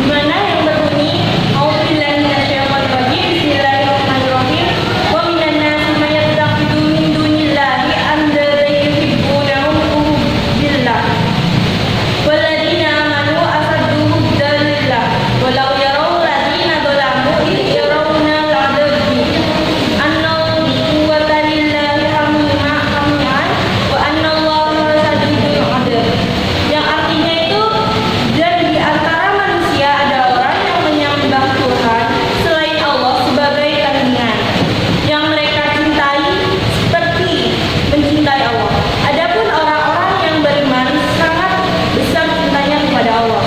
mana yang berbunyi A'udzubillahi minasyaitonir rajim. Bismillahirrahmanirrahim. Wa minan nasi may yattakhidhu min dunillahi andadan yuhibbunahum hubbillah. Walladzina amanu asaddu hubban lillah. Walau yarau ladzina zalamu idh yarawna al'adzab annahu quwwata lillahi hami'an wa anna Allaha shadidul 'adzab. Yang artinya itu, dan di antara manusia ada orang yang menyembah Tuhan selain Allah sebagai tandingan, yang mereka cintai seperti mencintai Allah. Adapun orang-orang yang beriman sangat besar cintanya kepada Allah.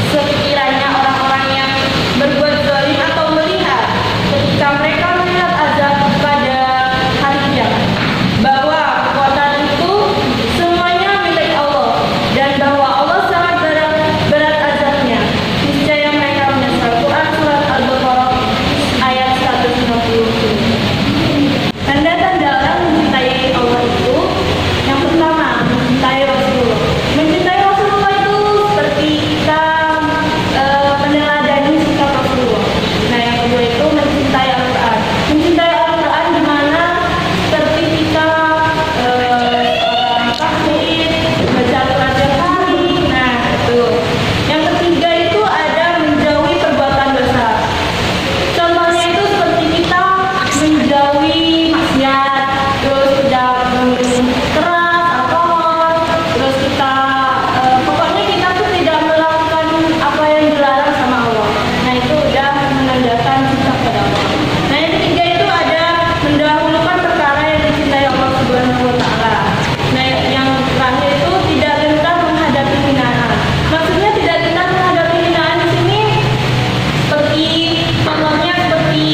Sekiranya orang-orang yang berbuat zalim atau melihat ketika mereka melihat azab pada hari kiamat, bahwa kekuatan itu semuanya milik Allah dan bahwa Allah sangat berat azabnya, niscaya mereka menyesal. Quran surat Al-Baqarah ayat 150. Tanda-tanda orang mencintai Allah itu, yang pertama, mencintai Rasulullah. Mencintai Rasulullah itu seperti kita meneladani sikap Rasulullah. Nah, yang kedua itu mencintai Al-Quran. Mencintai Al-Quran di mana seperti kita tahmid, baca Al-Quran setiap hari. Nah, itu. Yang ketiga itu ada menjauhi perbuatan dosa. Contohnya itu seperti kita menjauhi maksiat, terus tidak minum keras, alkohol, terus kita pokoknya kita tuh tidak melakukan apa yang dilarang sama Allah. Nah, itu udah menandakan cinta kepada Allah. Nah, yang ketiga itu ada mendahulukan perkara yang dicintai Allah Subhanahu wa Ta'ala. Nah, yang terakhir itu tidak gentar menghadapi hinaan. Maksudnya tidak gentar menghadapi hinaan di sini seperti contohnya seperti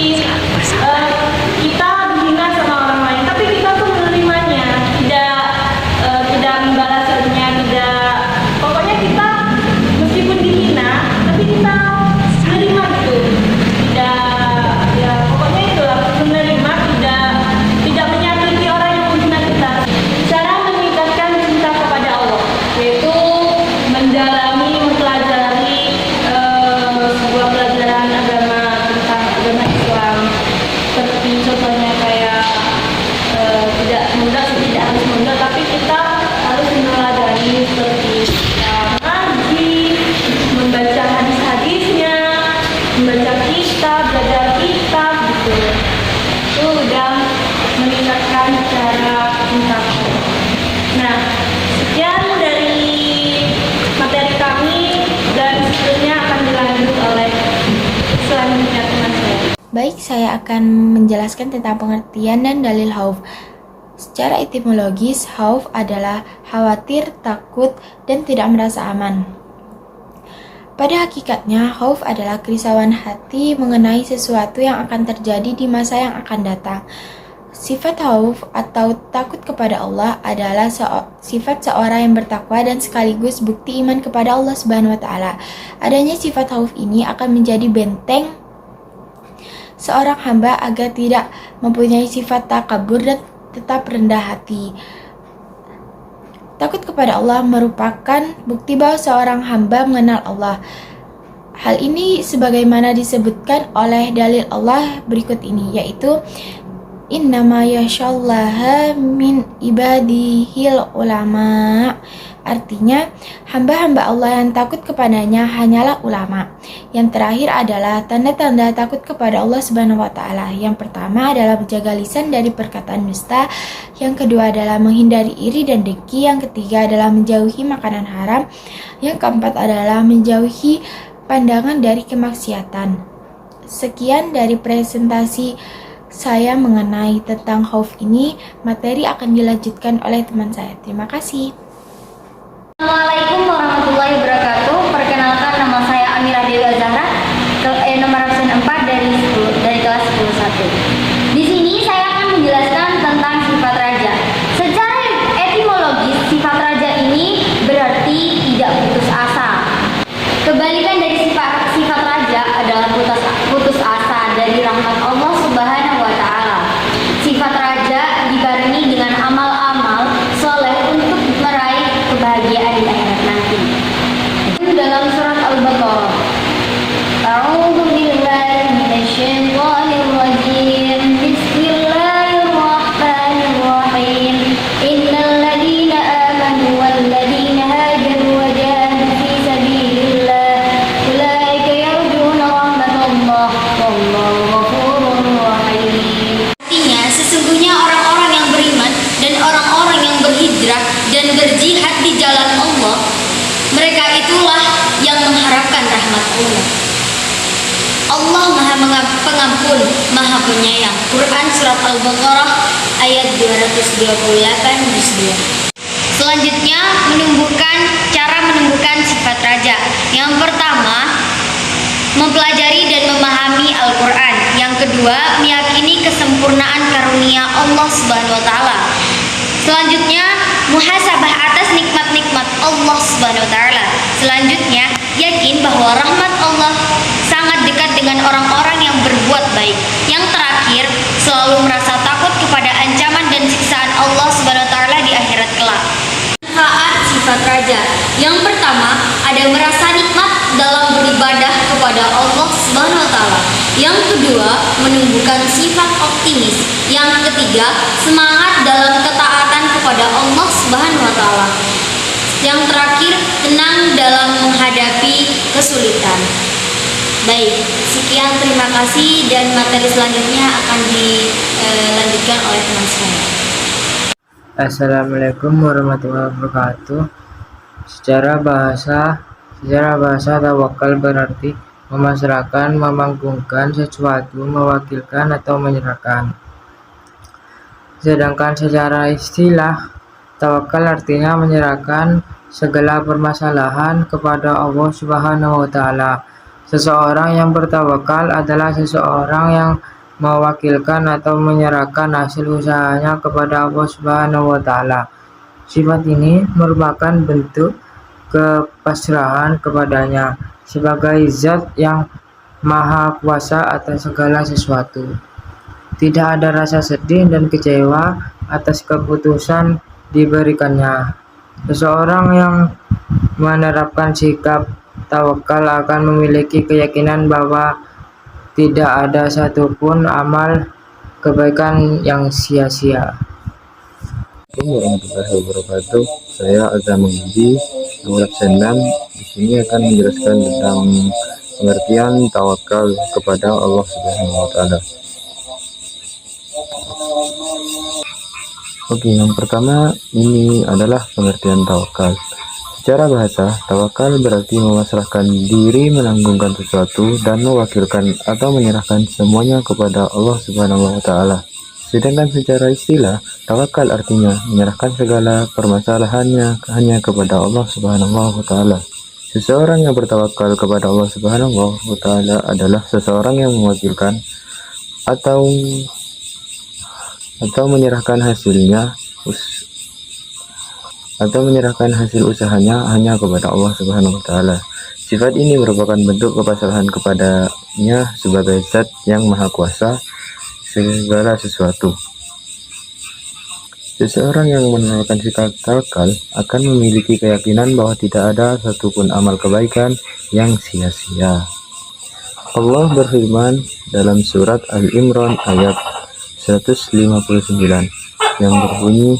kita dihina sama orang lain, tapi kita tuh menerimanya, tidak membalasnya, tidak, pokoknya kita meskipun dihina, tapi kita menerima gitu, tidak, ya pokoknya itulah menerima, tidak menyakiti orang yang menghina kita. Cara meningkatkan cinta kepada Allah yaitu mendalami, mempelajari sebuah pelajaran agama tentang agama Islam. Seperti contohnya kayak tidak mudah, tidak harus mudah, tapi kita harus meneladani seperti ngaji, membaca hadis-hadisnya, membaca kitab, belajar kitab gitu. Itu udah meningkatkan cara cinta. Nah, sekian dari materi kami dan seterusnya akan dilanjut oleh selanjutnya teman saya. Baik, saya akan menjelaskan tentang pengertian dan dalil khauf. Secara etimologis, khauf adalah khawatir, takut, dan tidak merasa aman. Pada hakikatnya, khauf adalah kerisauan hati mengenai sesuatu yang akan terjadi di masa yang akan datang. Sifat khauf atau takut kepada Allah adalah sifat seorang yang bertakwa dan sekaligus bukti iman kepada Allah Subhanahu wa Ta'ala. Adanya sifat khauf ini akan menjadi benteng seorang hamba agar tidak mempunyai sifat takabur dan tetap rendah hati. Takut kepada Allah merupakan bukti bahwa seorang hamba mengenal Allah. Hal ini sebagaimana disebutkan oleh dalil Allah berikut ini, yaitu innama yakhsyallaha min ibadihil ulama. Artinya, hamba-hamba Allah yang takut kepadanya hanyalah ulama. Yang terakhir adalah tanda-tanda takut kepada Allah Subhanahu wa Ta'ala. Yang pertama adalah menjaga lisan dari perkataan dusta. Yang kedua adalah menghindari iri dan dengki. Yang ketiga adalah menjauhi makanan haram. Yang keempat adalah menjauhi pandangan dari kemaksiatan. Sekian dari presentasi saya mengenai tentang khauf ini. Materi akan dilanjutkan oleh teman saya. Terima kasih. Assalamualaikum warahmatullahi wabarakatuh. Perkenalkan, nama saya Amira Dewi Zahra, nomor absen 4 dari kelas 101. Di sini saya akan menjelaskan tentang sifat raja. Secara etimologis, sifat raja ini berarti tidak putus asa. Kebalikan dari sifat raja adalah putus asa dari rahmat Allah Subhanahu wa Ta'ala. Sifat raja dibarengi dengan amal-amal soleh untuk meraih kebahagiaan di akhirat nanti. Allah Maha Pengampun, Maha Penyayang. Quran Surat Al-Baqarah ayat 228 juz 2. Selanjutnya, cara menumbuhkan sifat raja. Yang pertama, mempelajari dan memahami Al-Quran. Yang kedua, meyakini kesempurnaan karunia Allah Subhanahu wa Ta'ala. Selanjutnya, muhasabah atas nikmat-nikmat Allah Subhanahu wa Ta'ala. Selanjutnya, yakin bahwa rahmat Allah sangat dekat dengan orang-orang yang berbuat baik. Yang terakhir, selalu merasa takut kepada ancaman dan siksaan Allah Subhanahu wa Ta'ala di akhirat kelak. Manfaat sifat raja. Yang pertama, ada merasa nikmat dalam beribadah kepada Allah Subhanahu wa Ta'ala. Yang kedua, menumbuhkan sifat optimis. Yang ketiga, semangat dalam ketaatan kepada Allah Subhanahu wa Ta'ala. Yang terakhir, tenang dalam menghadapi kesulitan. Baik, sekian, terima kasih, dan materi selanjutnya akan dilanjutkan oleh teman saya. Assalamualaikum warahmatullahi wabarakatuh. Secara bahasa tawakal berarti memasrahkan, memanggungkan sesuatu, mewakilkan atau menyerahkan. Sedangkan secara istilah, tawakal artinya menyerahkan segala permasalahan kepada Allah Subhanahu wa Ta'ala. Seseorang yang bertawakal adalah seseorang yang mewakilkan atau menyerahkan hasil usahanya kepada Allah Subhanahu wa Ta'ala. Sifat ini merupakan bentuk kepasrahan kepadanya sebagai zat yang maha kuasa atas segala sesuatu. Tidak ada rasa sedih dan kecewa atas keputusan diberikannya. Seseorang yang menerapkan sikap tawakal akan memiliki keyakinan bahwa tidak ada satupun amal kebaikan yang sia-sia. Assalamualaikum warahmatullahi wabarakatuh. Saya Azam Mengidi, nomor absen 6. Di sini akan menjelaskan tentang pengertian tawakal kepada Allah Subhanahu wa Ta'ala. Oke, yang pertama ini adalah pengertian tawakal. Secara bahasa, tawakal berarti memasrahkan diri, menanggungkan sesuatu, dan mewakilkan atau menyerahkan semuanya kepada Allah Subhanahu wa Ta'ala. Sedangkan secara istilah, tawakal artinya menyerahkan segala permasalahannya hanya kepada Allah Subhanahu wa Ta'ala. Seseorang yang bertawakal kepada Allah Subhanahu wa Ta'ala adalah seseorang yang mewakilkan atau menyerahkan hasil usahanya hanya kepada Allah Subhanahu wa Ta'ala. Sifat ini merupakan bentuk kepasrahan kepadanya sebagai zat yang maha kuasa segala sesuatu. Seseorang yang menerapkan sikap tawakal akan memiliki keyakinan bahwa tidak ada satupun amal kebaikan yang sia-sia. Allah berfirman dalam surat Al-Imran ayat 159 yang berbunyi,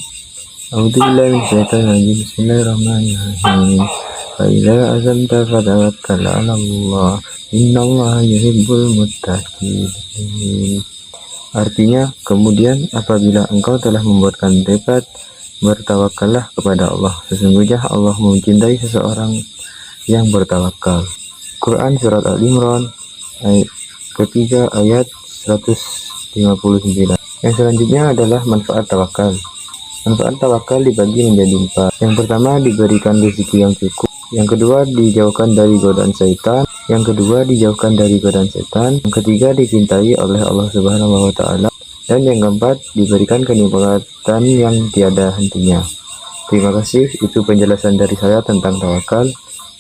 A'udzubillahi minasyaitonir rajim. Bismillahirrahmanirrahim. Fa idza azamta fatawakkal 'ala Allah. Innallaha yuhibbul muttaqin. Artinya, kemudian apabila engkau telah membuatkan tekad, bertawakallah kepada Allah. Sesungguhnya Allah mencintai seseorang yang bertawakal. Quran Surat Al-Imran ayat ketiga ayat 159. Yang selanjutnya adalah manfaat tawakal. Manfaat tawakal dibagi menjadi 4. Yang pertama, diberikan rezeki yang cukup. Yang kedua, dijauhkan dari godaan setan. Yang kedua, dijauhkan dari godaan setan. Yang ketiga, dicintai oleh Allah Subhanahu wa Ta'ala. Dan yang keempat, diberikan kenikmatan yang tiada hentinya. Terima kasih, itu penjelasan dari saya tentang tawakal.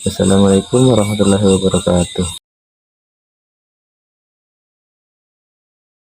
Wassalamualaikum warahmatullahi wabarakatuh.